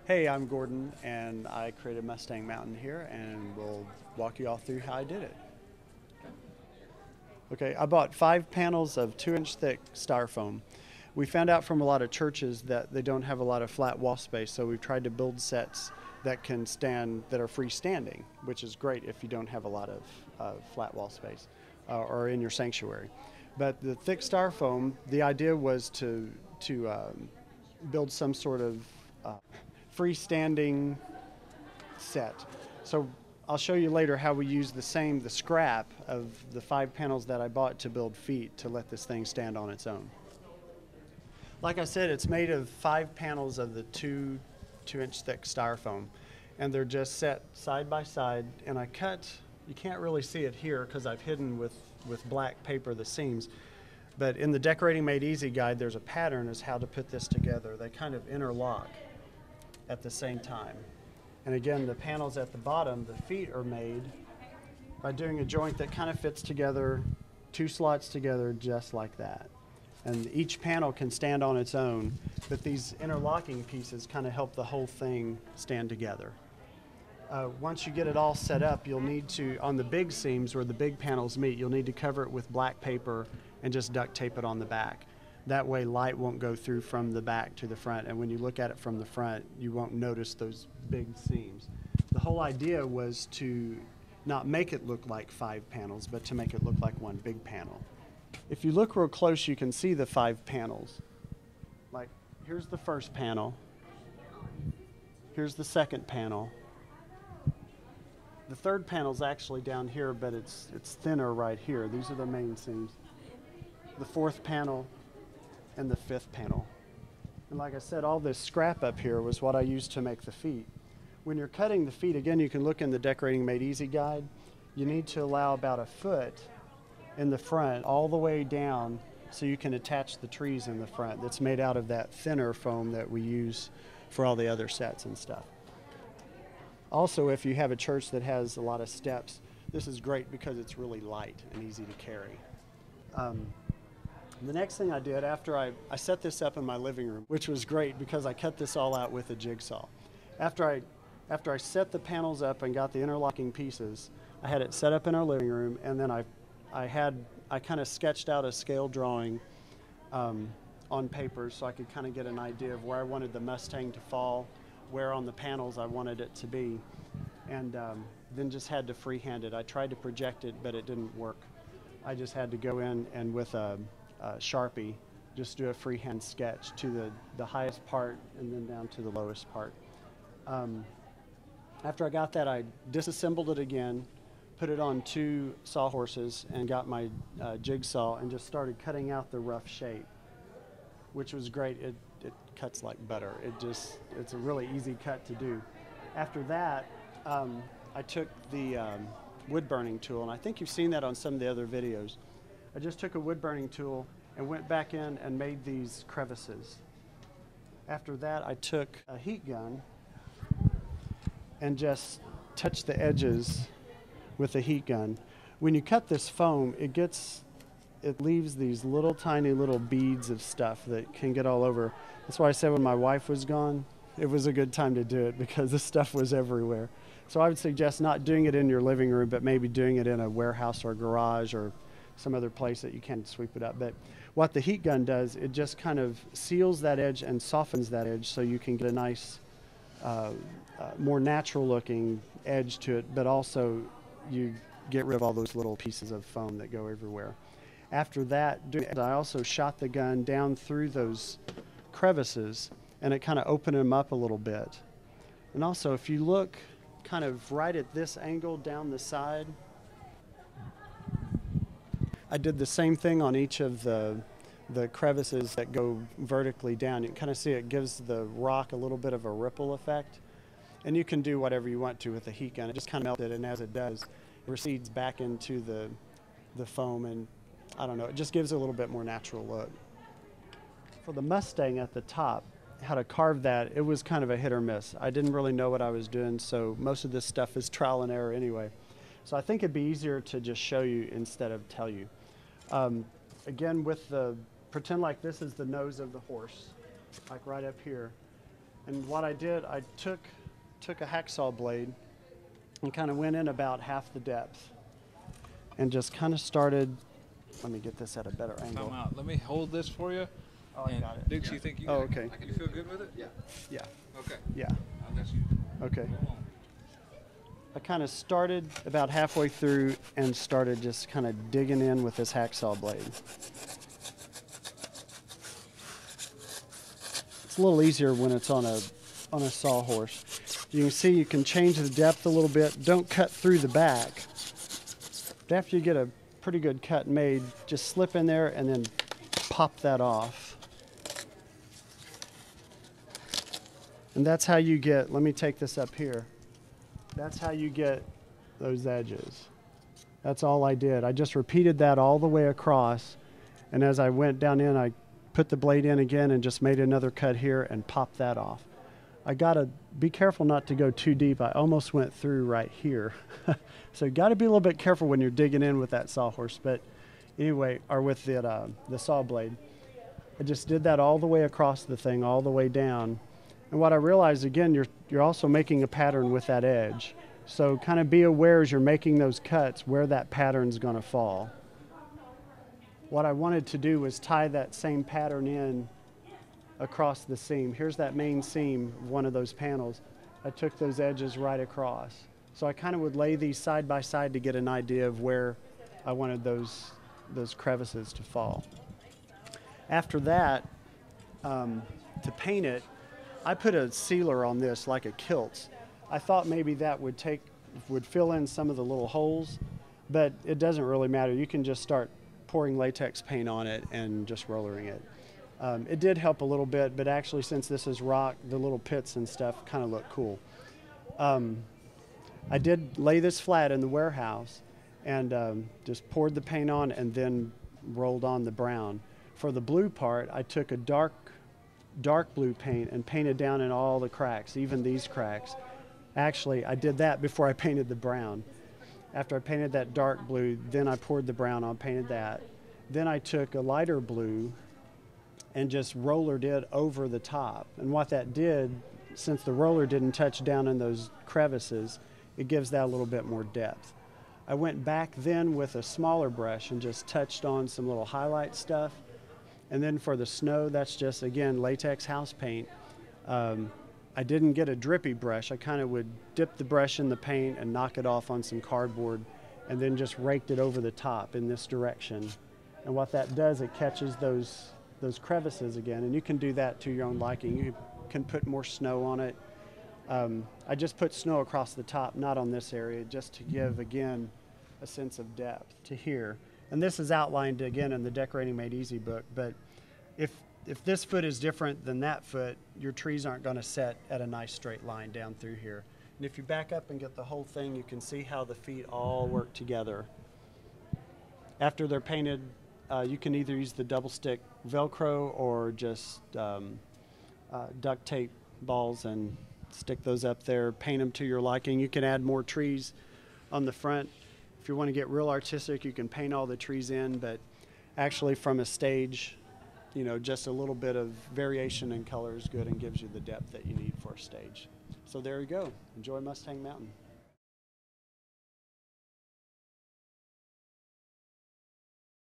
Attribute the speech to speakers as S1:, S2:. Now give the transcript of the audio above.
S1: Hey, I'm Gordon, and I created Mustang Mountain here, and we'll walk you all through how I did it. Okay, I bought 5 panels of 2-inch thick styrofoam. We found out from a lot of churches that they don't have a lot of flat wall space, so we've tried to build sets that can stand, that are freestanding, which is great if you don't have a lot of flat wall space or in your sanctuary. But the thick styrofoam, the idea was to build some sort of freestanding set. So I'll show you later how we use the scrap of the 5 panels that I bought to build feet to let this thing stand on its own. Like I said, it's made of 5 panels of the 2-inch thick styrofoam, and they're just set side by side, and I cut, you can't really see it here because I've hidden with black paper the seams, but in the Decorating Made Easy guide there's a pattern as how to put this together. They kind of interlock at the same time. And again, the panels at the bottom, the feet are made by doing a joint that kind of fits together, 2 slots together just like that. And each panel can stand on its own, but these interlocking pieces kind of help the whole thing stand together. Once you get it all set up, you'll need to, on the big seams where the big panels meet, you'll need to cover it with black paper and just duct tape it on the back. That way light won't go through from the back to the front, and when you look at it from the front, you won't notice those big seams. The whole idea was to not make it look like 5 panels, but to make it look like one big panel. If you look real close, you can see the 5 panels. Like, here's the first panel. Here's the second panel. The third panel's actually down here, but it's thinner right here. These are the main seams. The fourth panel, and the 5th panel. And like I said, all this scrap up here was what I used to make the feet. When you're cutting the feet, again, you can look in the Decorating Made Easy guide. You need to allow about 1 foot in the front all the way down so you can attach the trees in the front. That's made out of that thinner foam that we use for all the other sets and stuff. Also, if you have a church that has a lot of steps, this is great because it's really light and easy to carry. The next thing I did after I set this up in my living room, which was great because I cut this all out with a jigsaw. After I set the panels up and got the interlocking pieces, I had it set up in our living room, and then I kind of sketched out a scale drawing on paper so I could kind of get an idea of where I wanted the Mustang to fall, where on the panels I wanted it to be, and then just had to freehand it. I tried to project it, but it didn't work. I just had to go in and with a Sharpie, just do a freehand sketch to the highest part and then down to the lowest part. After I got that, I disassembled it again, put it on 2 sawhorses, and got my jigsaw and just started cutting out the rough shape, which was great. It cuts like butter. It's a really easy cut to do. After that, I took the wood burning tool, and I think you've seen that on some of the other videos. I just took a wood burning tool and went back in and made these crevices. After that, I took a heat gun and just touched the edges with the heat gun. When you cut this foam, it leaves these little tiny little beads of stuff that can get all over. That's why I said when my wife was gone, it was a good time to do it because this stuff was everywhere. So I would suggest not doing it in your living room, but maybe doing it in a warehouse or garage or some other place that you can sweep it up. But what the heat gun does, it just kind of seals that edge and softens that edge so you can get a nice, more natural looking edge to it, but also you get rid of all those little pieces of foam that go everywhere. After that, I also shot the gun down through those crevices, and it kind of opened them up a little bit. And also, if you look kind of right at this angle down the side, I did the same thing on each of the crevices that go vertically down. You can kind of see it gives the rock a little bit of a ripple effect. And you can do whatever you want to with the heat gun. It just kind of melted, and as it does, it recedes back into the foam, and I don't know, it just gives it a little bit more natural look. For the Mustang at the top, how to carve that, it was kind of a hit or miss. I didn't really know what I was doing, so most of this stuff is trial and error anyway. So I think it'd be easier to just show you instead of tell you. Again, pretend like this is the nose of the horse, like right up here. And what I did, I took a hacksaw blade and kind of went in about half the depth and just kind of started. Let me get this at a better angle.
S2: Time out. Let me hold this for you.
S1: Oh, I got it.
S2: Dix, you think you?
S1: Oh, okay.
S2: You feel good with it? Yeah.
S1: Yeah.
S2: Okay.
S1: Yeah.
S2: I'll let you.
S1: Okay.
S2: Go on.
S1: I kind of started about halfway through and started just kind of digging in with this hacksaw blade. It's a little easier when it's on a sawhorse. You can see you can change the depth a little bit. Don't cut through the back. But after you get a pretty good cut made, just slip in there and then pop that off. And that's how you get, let me take this up here. That's how you get those edges. That's all I did. I just repeated that all the way across. And as I went down in, I put the blade in again and just made another cut here and popped that off. I gotta be careful not to go too deep. I almost went through right here. So you gotta be a little bit careful when you're digging in with that sawhorse, but anyway, or with the saw blade. I just did that all the way across the thing, all the way down. And what I realized, again, you're also making a pattern with that edge. So kind of be aware as you're making those cuts where that pattern's gonna fall. What I wanted to do was tie that same pattern in across the seam. Here's that main seam of one of those panels. I took those edges right across. So I kind of would lay these side by side to get an idea of where I wanted those crevices to fall. After that, to paint it, I put a sealer on this like a kilt. I thought maybe that would fill in some of the little holes, but it doesn't really matter. You can just start pouring latex paint on it and just rollering it. It did help a little bit, but actually since this is rock, the little pits and stuff kind of look cool. I did lay this flat in the warehouse and just poured the paint on and then rolled on the brown. For the blue part, I took a dark blue paint and painted down in all the cracks, even these cracks. Actually, I did that before I painted the brown. After I painted that dark blue, then I poured the brown on, painted that. Then I took a lighter blue and just rollered it over the top. And what that did, since the roller didn't touch down in those crevices, it gives that a little bit more depth. I went back then with a smaller brush and just touched on some little highlight stuff. And then for the snow, that's just, again, latex house paint. I didn't get a drippy brush. I kind of would dip the brush in the paint and knock it off on some cardboard and then just raked it over the top in this direction. And what that does, it catches those crevices again. And you can do that to your own liking. You can put more snow on it. I just put snow across the top, not on this area, just to give, again, a sense of depth to here. And this is outlined, again, in the Decorating Made Easy book, but if this foot is different than that foot, your trees aren't going to set at a nice straight line down through here. And if you back up and get the whole thing, you can see how the feet all work together. After they're painted, you can either use the double stick Velcro or just duct tape balls and stick those up there, paint them to your liking. You can add more trees on the front. If you want to get real artistic, you can paint all the trees in, but actually from a stage, you know, just a little bit of variation in color is good and gives you the depth that you need for a stage. So there you go. Enjoy Mustang Mountain.